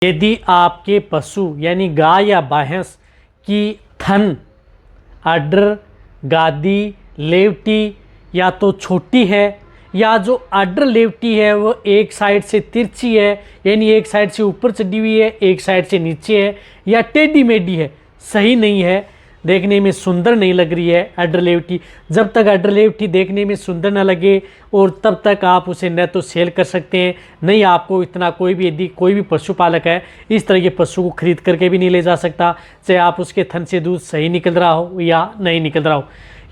यदि आपके पशु यानी गाय या भैंस की थन, अड्र, गादी, लेवटी या तो छोटी है या जो अड्र लेवटी है वो एक साइड से तिरछी है, यानी एक साइड से ऊपर चढ़ी हुई है, एक साइड से नीचे है, या टेढ़ी मेढ़ी है, सही नहीं है, देखने में सुंदर नहीं लग रही है अड्र लेवटी। जब तक अड्र लेवटी देखने में सुंदर न लगे और तब तक आप उसे न तो सेल कर सकते हैं, नहीं आपको इतना कोई भी, यदि कोई भी पशुपालक है इस तरह के पशु को खरीद करके भी नहीं ले जा सकता, चाहे आप उसके थन से दूध सही निकल रहा हो या नहीं निकल रहा हो।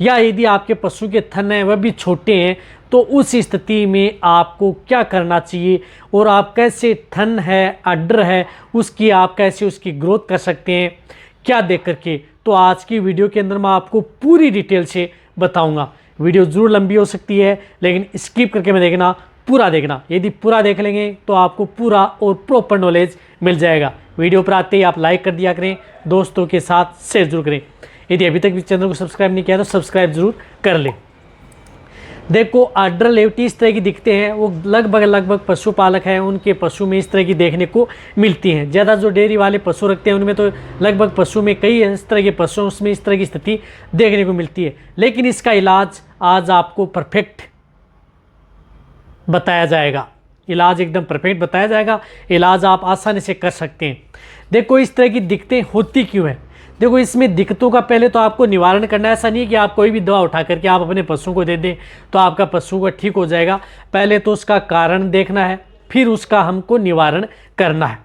या यदि आपके पशु के थन हैं वह भी छोटे हैं तो उस स्थिति में आपको क्या करना चाहिए और आप कैसे थन है, अड्र है, उसकी आप कैसे उसकी ग्रोथ कर सकते हैं, क्या देख करके, तो आज की वीडियो के अंदर मैं आपको पूरी डिटेल से बताऊंगा। वीडियो ज़रूर लंबी हो सकती है लेकिन स्किप करके मैं देखना, पूरा देखना। यदि पूरा देख लेंगे तो आपको पूरा और प्रॉपर नॉलेज मिल जाएगा। वीडियो पर आते ही आप लाइक कर दिया करें, दोस्तों के साथ शेयर जरूर करें। यदि अभी तक भी चैनल को सब्सक्राइब नहीं किया तो सब्सक्राइब जरूर कर लें। देखो अड्र लेवटी इस तरह की दिखते हैं, वो लगभग पशुपालक हैं उनके पशु में इस तरह की देखने को मिलती हैं। ज़्यादा जो डेयरी वाले पशु रखते हैं उनमें तो लगभग पशु में कई इस तरह के पशु उसमें इस तरह की स्थिति देखने को मिलती है। लेकिन इसका इलाज आज आपको परफेक्ट बताया जाएगा, इलाज एकदम परफेक्ट बताया जाएगा, इलाज आप आसानी से कर सकते हैं। देखो इस तरह की दिक्कतें होती क्यों हैं। देखो इसमें दिक्कतों का पहले तो आपको निवारण करना है। ऐसा नहीं है कि आप कोई भी दवा उठा करके आप अपने पशु को दे दें तो आपका पशु का ठीक हो जाएगा। पहले तो उसका कारण देखना है, फिर उसका हमको निवारण करना है।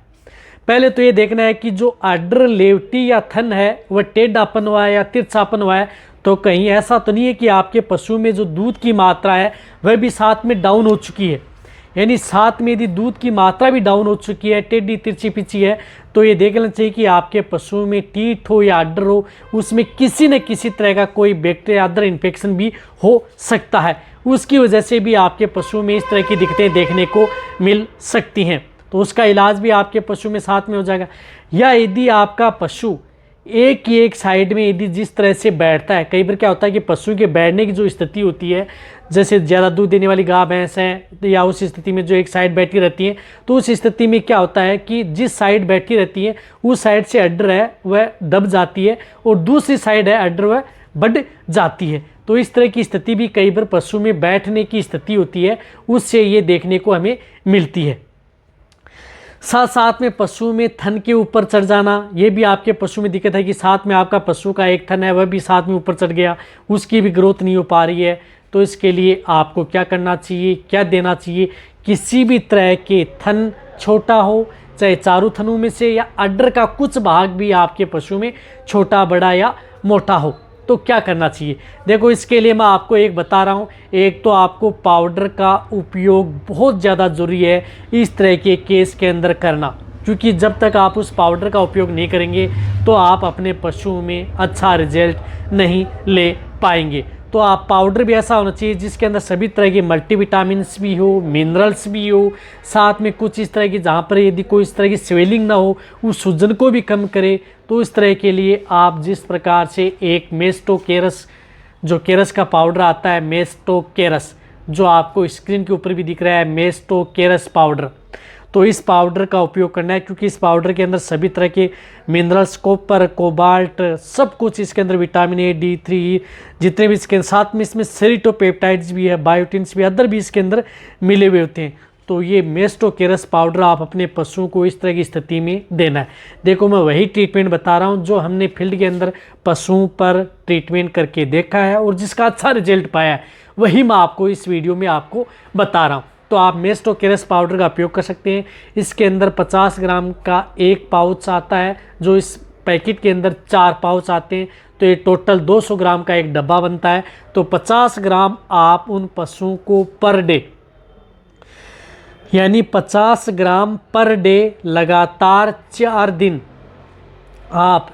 पहले तो ये देखना है कि जो अड्र लेवटी या थन है वह टेढ़ापन हुआ है या तिरछापन हुआ है, तो कहीं ऐसा तो नहीं है कि आपके पशु में जो दूध की मात्रा है वह भी साथ में डाउन हो चुकी है, यानी साथ में यदि दूध की मात्रा भी डाउन हो चुकी है, टेढ़ी तिरछी पिछी है, तो ये देख लेना चाहिए कि आपके पशु में टीथ हो या अड्र हो, उसमें किसी न किसी तरह का कोई बैक्टीरिया अदर इन्फेक्शन भी हो सकता है। उसकी वजह से भी आपके पशु में इस तरह की दिक्कतें देखने को मिल सकती हैं, तो उसका इलाज भी आपके पशु में साथ में हो जाएगा। या यदि आपका पशु एक ही एक साइड में यदि जिस तरह से बैठता है, कई बार क्या होता है कि पशु के बैठने की जो स्थिति होती है, जैसे ज़्यादा दूध देने वाली गाय भैंस है या उस स्थिति में जो एक साइड बैठी रहती है, तो उस स्थिति में क्या होता है कि जिस साइड बैठी रहती है उस साइड से अड्र है वह दब जाती है और दूसरी साइड है अड्र वह बढ़ जाती है। तो इस तरह की स्थिति भी कई बार पशु में बैठने की स्थिति होती है, उससे ये देखने को हमें मिलती है। साथ साथ में पशु में थन के ऊपर चढ़ जाना, ये भी आपके पशु में दिक्कत है कि साथ में आपका पशु का एक थन है वह भी साथ में ऊपर चढ़ गया, उसकी भी ग्रोथ नहीं हो पा रही है। तो इसके लिए आपको क्या करना चाहिए, क्या देना चाहिए, किसी भी तरह के थन छोटा हो, चाहे चारों थनों में से या अड्र का कुछ भाग भी आपके पशु में छोटा बड़ा या मोटा हो, तो क्या करना चाहिए। देखो इसके लिए मैं आपको एक बता रहा हूँ। एक तो आपको पाउडर का उपयोग बहुत ज़्यादा ज़रूरी है इस तरह के केस के अंदर करना, क्योंकि जब तक आप उस पाउडर का उपयोग नहीं करेंगे तो आप अपने पशु में अच्छा रिजल्ट नहीं ले पाएंगे। तो आप पाउडर भी ऐसा होना चाहिए जिसके अंदर सभी तरह के मल्टीविटामिन्स भी हो, मिनरल्स भी हो, साथ में कुछ इस तरह की जहाँ पर यदि कोई इस तरह की स्वेलिंग ना हो, उस सूजन को भी कम करे। तो इस तरह के लिए आप जिस प्रकार से एक मेस्टोकेरस, जो केरस का पाउडर आता है मेस्टोकेरस, जो आपको स्क्रीन के ऊपर भी दिख रहा है मेस्टोकेरस पाउडर, तो इस पाउडर का उपयोग करना है, क्योंकि इस पाउडर के अंदर सभी तरह के मिनरल्स, कॉपर, कोबाल्ट, सब कुछ इसके अंदर, विटामिन ए, D3, जितने भी इसके साथ में इसमें सेरिटोपेप्टाइड्स भी है, बायोटिन्स भी, अदर भी इसके अंदर मिले हुए होते हैं। तो ये मेस्टोकेरस पाउडर आप अपने पशुओं को इस तरह की स्थिति में देना है। देखो मैं वही ट्रीटमेंट बता रहा हूँ जो हमने फील्ड के अंदर पशुओं पर ट्रीटमेंट करके देखा है और जिसका अच्छा रिजल्ट पाया है, वही मैं आपको इस वीडियो में आपको बता रहा हूँ। तो आप मेस्टोकेरस पाउडर का उपयोग कर सकते हैं। इसके अंदर 50 ग्राम का एक पाउच आता है, जो इस पैकेट के अंदर 4 पाउच आते हैं, तो ये टोटल 200 ग्राम का एक डब्बा बनता है। तो 50 ग्राम आप उन पशुओं को पर डे, यानी 50 ग्राम पर डे लगातार 4 दिन आप,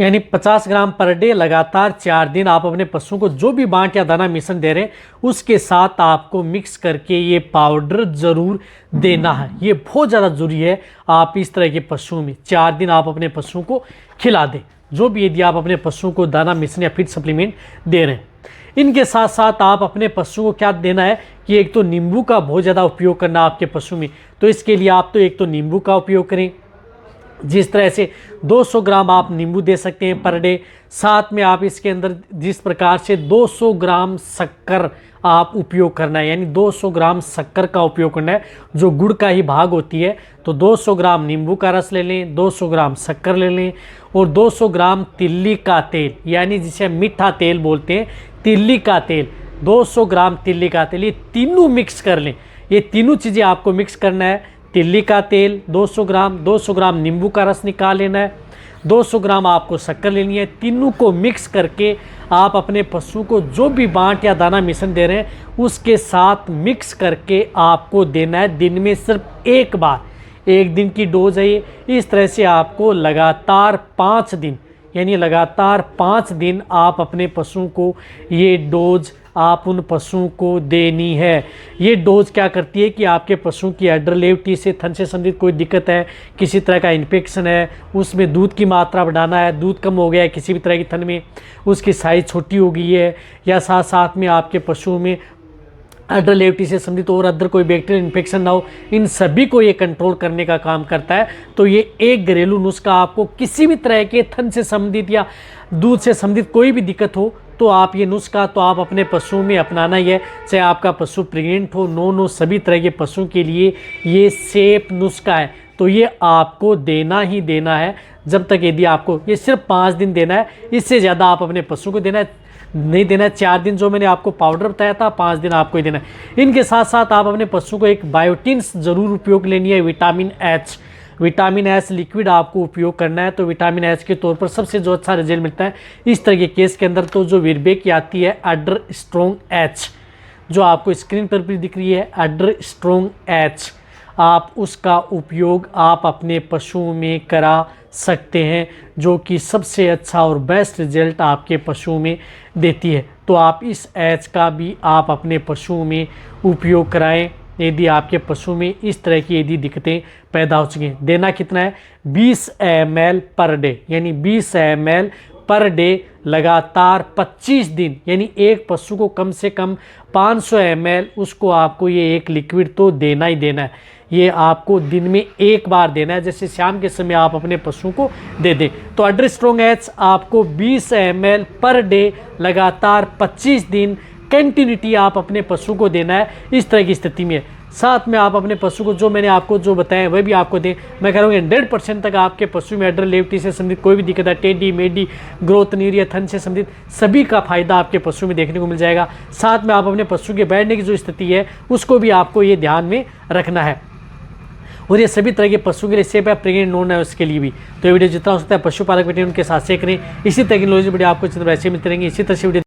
यानी 50 ग्राम पर डे लगातार 4 दिन आप अपने पशुओं को जो भी बांट या दाना मिश्रण दे रहे हैं उसके साथ आपको मिक्स करके ये पाउडर ज़रूर देना है। ये बहुत ज़्यादा ज़रूरी है। आप इस तरह के पशुओं में 4 दिन आप अपने पशुओं को खिला दें, जो भी यदि आप अपने पशुओं को दाना मिश्रण या फीड सप्लीमेंट दे रहे हैं। इनके साथ साथ आप अपने पशु को क्या देना है कि एक तो नींबू का बहुत ज़्यादा उपयोग करना आपके पशु में, तो इसके लिए आप तो एक तो नींबू का उपयोग करें, जिस तरह से 200 ग्राम आप नींबू दे सकते हैं पर डे। साथ में आप इसके अंदर जिस प्रकार से 200 ग्राम शक्कर आप उपयोग करना है, यानी 200 ग्राम शक्कर का उपयोग करना है, जो गुड़ का ही भाग होती है। तो 200 ग्राम नींबू का रस ले लें, 200 ग्राम शक्कर ले लें और 200 ग्राम तिल्ली का तेल, यानी जिसे मीठा तेल बोलते हैं, तिल्ली का तेल, 200 ग्राम तिल्ली का तेल, ये तीनों मिक्स कर लें। ये तीनों चीज़ें आपको मिक्स करना है। तिल्ली का तेल 200 ग्राम, 200 ग्राम नींबू का रस निकाल लेना है, 200 ग्राम आपको शक्कर लेनी है। तीनों को मिक्स करके आप अपने पशु को जो भी बांट या दाना मिश्रण दे रहे हैं उसके साथ मिक्स करके आपको देना है दिन में सिर्फ एक बार। 1 दिन की डोज है ये। इस तरह से आपको लगातार 5 दिन, यानी लगातार 5 दिन आप अपने पशुओं को ये डोज आप उन पशुओं को देनी है। ये डोज क्या करती है कि आपके पशु की अडर लेवटी से, थन से संबंधित कोई दिक्कत है, किसी तरह का इन्फेक्शन है, उसमें दूध की मात्रा बढ़ाना है, दूध कम हो गया है किसी भी तरह की थन में, उसकी साइज़ छोटी हो गई है, या साथ साथ में आपके पशुओं में अडर लेवटी से संबंधित और अदर कोई बैक्टीरियल इन्फेक्शन ना हो, इन सभी को ये कंट्रोल करने का काम करता है। तो ये एक घरेलू नुस्खा आपको किसी भी तरह के थन से संबंधित या दूध से संबंधित कोई भी दिक्कत हो तो आप ये नुस्खा तो आप अपने पशुओं में अपनाना ही है। चाहे आपका पशु प्रेग्नेंट हो, नॉन हो, सभी तरह के पशुओं के लिए ये सेफ नुस्खा है। तो ये आपको देना ही देना है जब तक, यदि आपको ये सिर्फ 5 दिन देना है, इससे ज़्यादा आप अपने पशु को देना नहीं देना है। 4 दिन जो मैंने आपको पाउडर बताया था, 5 दिन आपको ही देना है। इनके साथ साथ आप अपने पशु को एक बायोटिन्स ज़रूर उपयोग लेनी है, vitamin H. Vitamin H liquid आपको उपयोग करना है। तो विटामिन एच के तौर पर सबसे जो अच्छा रिजल्ट मिलता है इस तरह के केस के अंदर, तो जो विरबे की आती है अडर स्ट्रॉन्ग एच, जो आपको स्क्रीन पर भी दिख रही है, अडर स्ट्रॉन्ग एच, आप उसका उपयोग आप अपने पशुओं में करा सकते हैं, जो कि सबसे अच्छा और बेस्ट रिजल्ट आपके पशुओं में देती है। तो आप इस एच का भी आप अपने पशुओं में उपयोग कराएं यदि आपके पशु में इस तरह की यदि दिक्कतें पैदा हो चुकी हैं। देना कितना है? 20 ml पर डे, यानी 20 ml पर डे लगातार 25 दिन, यानी एक पशु को कम से कम 500 ml उसको आपको ये एक लिक्विड तो देना ही देना है। ये आपको दिन में एक बार देना है, जैसे शाम के समय आप अपने पशु को दे दें। तो अडर स्ट्रॉन्ग एच आपको 20 ml पर डे लगातार 25 दिन कंटिन्यूटी आप अपने पशु को देना है। इस तरह की स्थिति में साथ में आप अपने पशु को जो मैंने आपको जो बताया वह भी आपको दें। मैं कह रहा हूँ 100% तक आपके पशु में अडर लेवटी से संबंधित कोई भी दिक्कत है, टेडी मेडी, ग्रोथ नीरिया, थन से संबंधित सभी का फायदा आपके पशु में देखने को मिल जाएगा। साथ में आप अपने पशु के बैठने की जो स्थिति है उसको भी आपको ये ध्यान में रखना है, और ये सभी तरह के पशु के लिए सेफ है, प्रेग्नेंट नॉन है उसके लिए भी। तो ये वीडियो जितना हो सकता है पशुपालक बेटे उनके साथ शेयर करें। इसी तरह की नॉलेज वीडियो आपको ऐसे मिलते रहेंगे। इसी तरह से वीडियो